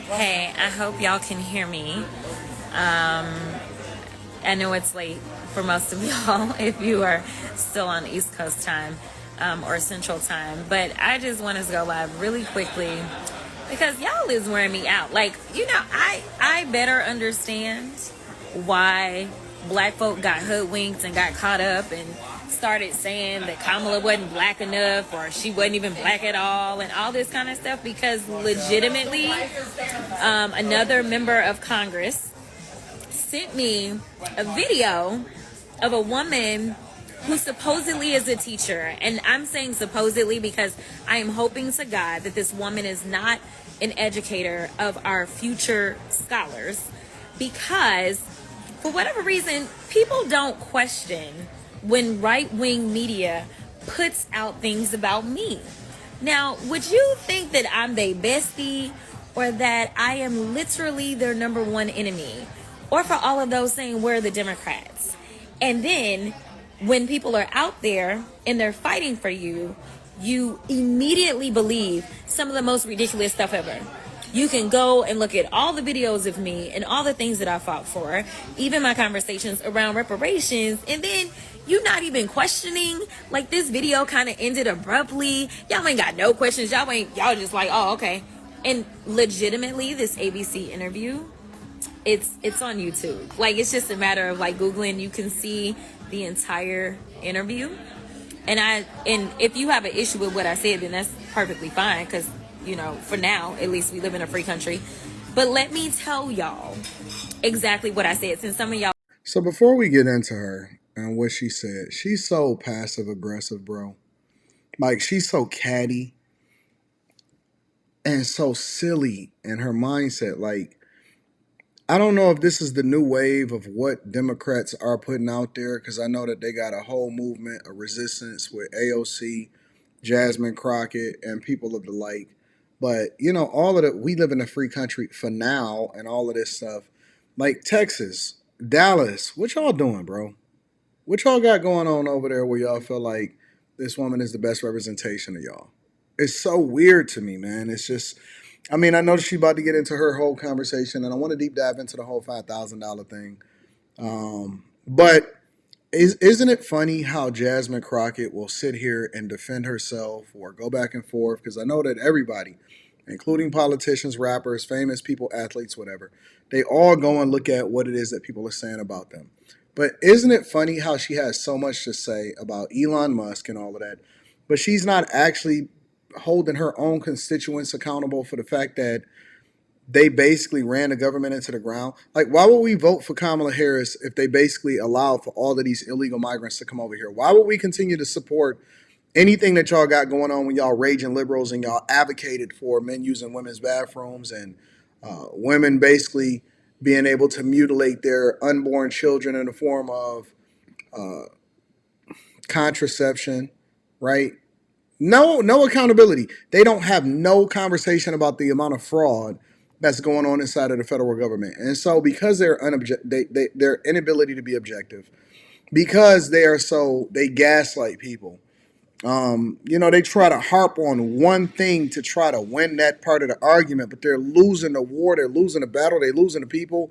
Hey, I hope y'all can hear me. I know it's late for most of y'all if you are still on East Coast time or Central time, but I just want to go live really quickly because y'all is wearing me out. Like, I better understand why black folk got hoodwinked and got caught up and started saying that Kamala wasn't black enough or she wasn't even black at all and all this kind of stuff, because legitimately another member of Congress sent me a video of a woman who supposedly is a teacher. And I'm saying supposedly because I am hoping to God that this woman is not an educator of our future scholars, because for whatever reason, people don't question when right-wing media puts out things about me. Now, would you think that I'm their bestie, or that I am literally their number one enemy? Or for all of those saying we're the Democrats. And then when people are out there and they're fighting for you, you immediately believe some of the most ridiculous stuff ever. You can go and look at all the videos of me and all the things that I fought for, even my conversations around reparations, and then you not even questioning. Like, this video kind of ended abruptly. Y'all ain't got no questions. Y'all just like, oh, okay. And legitimately, this ABC interview, it's on YouTube. Like, it's just a matter of like Googling. You can see the entire interview. And if you have an issue with what I said, then that's perfectly fine, because for now at least, we live in a free country. But let me tell y'all exactly what I said, since some of y'all. So before we get into her and what she said, she's so passive aggressive, bro. Like, she's so catty and so silly in her mindset. Like, I don't know if this is the new wave of what Democrats are putting out there, because I know that they got a whole movement of resistance with AOC, Jasmine Crockett, and people of the like. But, all of that, we live in a free country for now, and all of this stuff. Like Texas, Dallas, what y'all doing, bro? What y'all got going on over there where y'all feel like this woman is the best representation of y'all? It's so weird to me, man. It's just, I know she's about to get into her whole conversation, and I want to deep dive into the whole $5,000 thing. But isn't it funny how Jasmine Crockett will sit here and defend herself or go back and forth? Because I know that everybody, including politicians, rappers, famous people, athletes, whatever, they all go and look at what it is that people are saying about them. But isn't it funny how she has so much to say about Elon Musk and all of that, but she's not actually holding her own constituents accountable for the fact that they basically ran the government into the ground? Like, why would we vote for Kamala Harris if they basically allowed for all of these illegal migrants to come over here? Why would we continue to support anything that y'all got going on when y'all raging liberals and y'all advocated for men using women's bathrooms and women basically being able to mutilate their unborn children in the form of contraception, right? No accountability. They don't have no conversation about the amount of fraud that's going on inside of the federal government. And so because their inability to be objective, because they gaslight people. They try to harp on one thing to try to win that part of the argument, but they're losing the war, they're losing the battle, they're losing the people.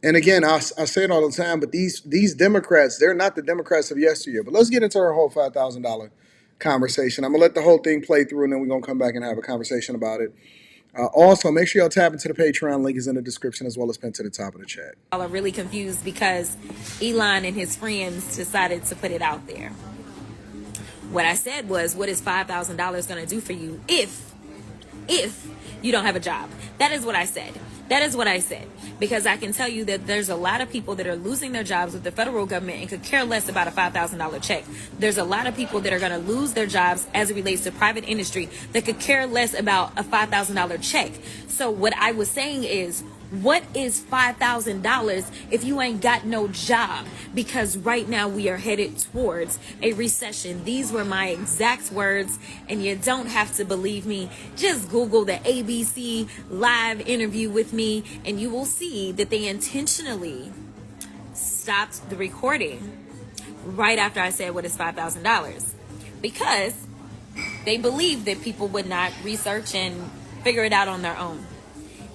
And again, I say it all the time, but these Democrats, they're not the Democrats of yesteryear. But let's get into our whole $5,000 conversation. I'm going to let the whole thing play through, and then we're going to come back and have a conversation about it. Also, make sure y'all tap into the Patreon. Link is in the description, as well as pinned to the top of the chat. Y'all are really confused because Elon and his friends decided to put it out there. What I said was, what is $5,000 going to do for you if you don't have a job? That is what I said. That is what I said. Because I can tell you that there's a lot of people that are losing their jobs with the federal government and could care less about a $5,000 check. There's a lot of people that are going to lose their jobs as it relates to private industry that could care less about a $5,000 check. So what I was saying is, what is $5,000 if you ain't got no job? Because right now we are headed towards a recession. These were my exact words, and you don't have to believe me. Just Google the ABC live interview with me, and you will see that they intentionally stopped the recording right after I said, what is $5,000? Because they believed that people would not research and figure it out on their own.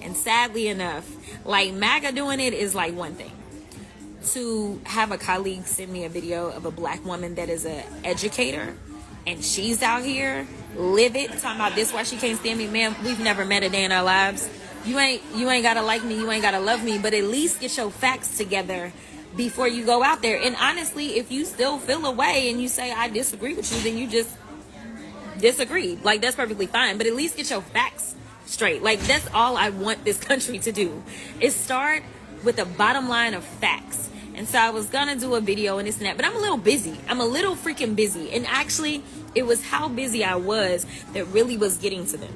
And sadly enough, like MAGA doing it is like one thing. To have a colleague send me a video of a black woman that is an educator and she's out here livid talking about this why she can't stand me, man, we've never met a day in our lives. You ain't gotta like me, you ain't gotta love me, but at least get your facts together before you go out there. And honestly, if you still feel a way and you say I disagree with you, then you just disagreed. Like, that's perfectly fine, but at least get your facts straight. Like, that's all I want this country to do, is start with the bottom line of facts. And so I was gonna do a video and this and that, but I'm a little busy. I'm a little freaking busy. And actually, it was how busy I was that really was getting to them.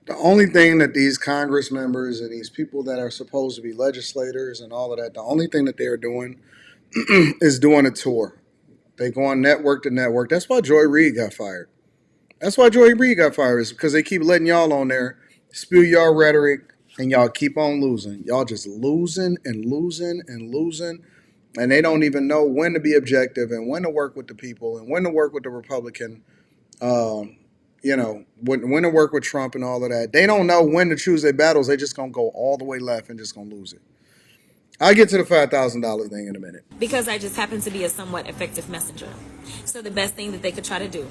The only thing that these Congress members and these people that are supposed to be legislators and all of that, the only thing that they are doing is doing a tour. They go on network to network. That's why Joy Reid got fired. That's why Joy Reid got fired, is because they keep letting y'all on there spew y'all rhetoric and y'all keep on losing. Y'all just losing and losing and losing. And they don't even know when to be objective and when to work with the people and when to work with the Republican, when to work with Trump and all of that. They don't know when to choose their battles. They just going to go all the way left and just going to lose it. I'll get to the $5,000 thing in a minute. Because I just happen to be a somewhat effective messenger. So the best thing that they could try to do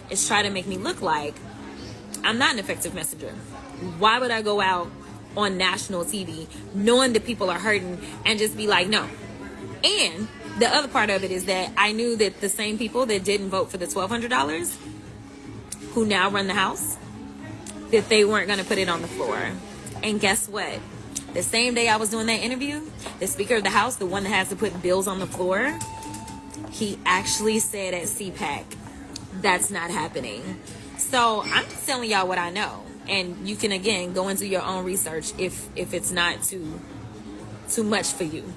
is try to make me look like I'm not an effective messenger. Why would I go out on national TV knowing that people are hurting and just be like, no? And the other part of it is that I knew that the same people that didn't vote for the $1,200 who now run the House, that they weren't going to put it on the floor. And guess what? The same day I was doing that interview, the Speaker of the House, the one that has to put bills on the floor, he actually said at CPAC, that's not happening. So I'm just telling y'all what I know. And you can, again, go and do your own research if it's not too much for you.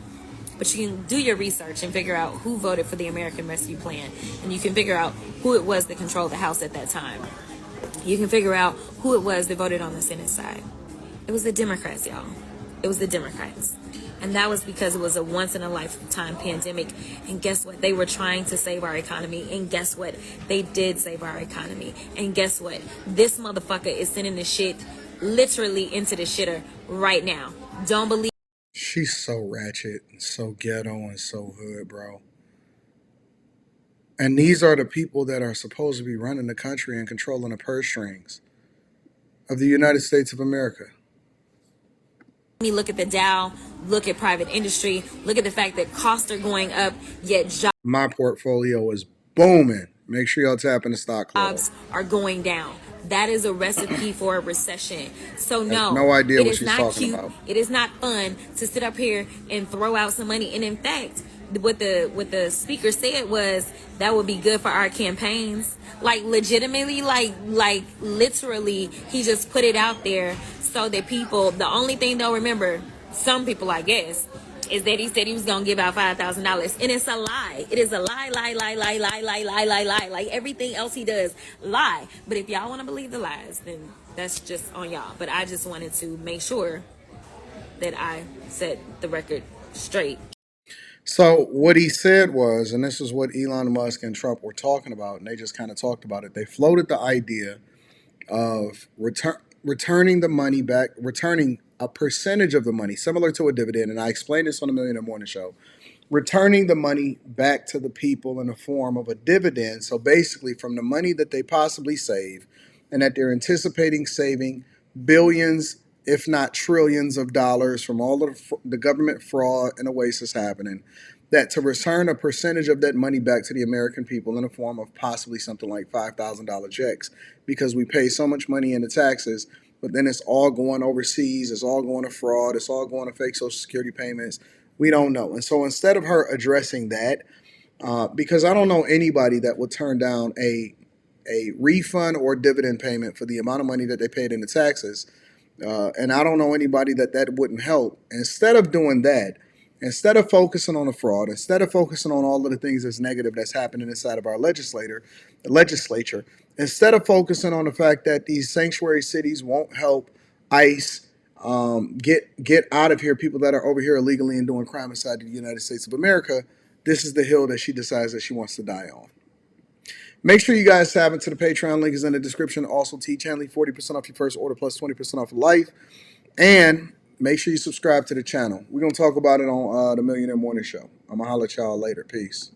But you can do your research and figure out who voted for the American Rescue Plan. And you can figure out who it was that controlled the House at that time. You can figure out who it was that voted on the Senate side. It was the Democrats, y'all. It was the Democrats. And that was because it was a once-in-a-lifetime pandemic. And guess what? They were trying to save our economy. And guess what? They did save our economy. And guess what? This motherfucker is sending the shit literally into the shitter right now. Don't believe. She's so ratchet and so ghetto and so hood, bro. And these are the people that are supposed to be running the country and controlling the purse strings of the United States of America. Me look at the Dow, look at private industry, look at the fact that costs are going up, yet My portfolio is booming. Make sure y'all tap in the stock club. jobs are going down. That is a recipe for a recession. So no, no idea it what is she's not talking cute. about. It is not fun to sit up here and throw out some money. And in fact, what the speaker said was that would be good for our campaigns. Like legitimately, like literally, he just put it out there so that people. The only thing they'll remember, some people, I guess, is that he said he was gonna give out $5,000, and it's a lie. It is a lie. Like everything else he does, lie. But if y'all want to believe the lies, then that's just on y'all. But I just wanted to make sure that I set the record straight. So what he said was, and this is what Elon Musk and Trump were talking about, and they just kind of talked about it. They floated the idea of returning the money back, returning a percentage of the money, similar to a dividend. And I explained this on the Millionaire Morning Show. Returning the money back to the people in the form of a dividend. So basically, from the money that they possibly save and that they're anticipating saving billions, if not trillions of dollars from all of the government fraud and the waste that's happening, that to return a percentage of that money back to the American people in the form of possibly something like $5,000 checks, because we pay so much money into taxes, but then it's all going overseas, it's all going to fraud, it's all going to fake Social Security payments. We don't know. And so instead of her addressing that, because I don't know anybody that would turn down a refund or dividend payment for the amount of money that they paid into taxes, and I don't know anybody that wouldn't help. Instead of doing that, instead of focusing on the fraud, instead of focusing on all of the things that's negative that's happening inside of our legislature, instead of focusing on the fact that these sanctuary cities won't help ICE get out of here people that are over here illegally and doing crime inside the United States of America, this is the hill that she decides that she wants to die on. Make sure you guys tap into the Patreon. Link is in the description. Also, T Chanley, 40% off your first order plus 20% off life. And make sure you subscribe to the channel. We're going to talk about it on the Millionaire Morning Show. I'm going to holler at y'all later. Peace.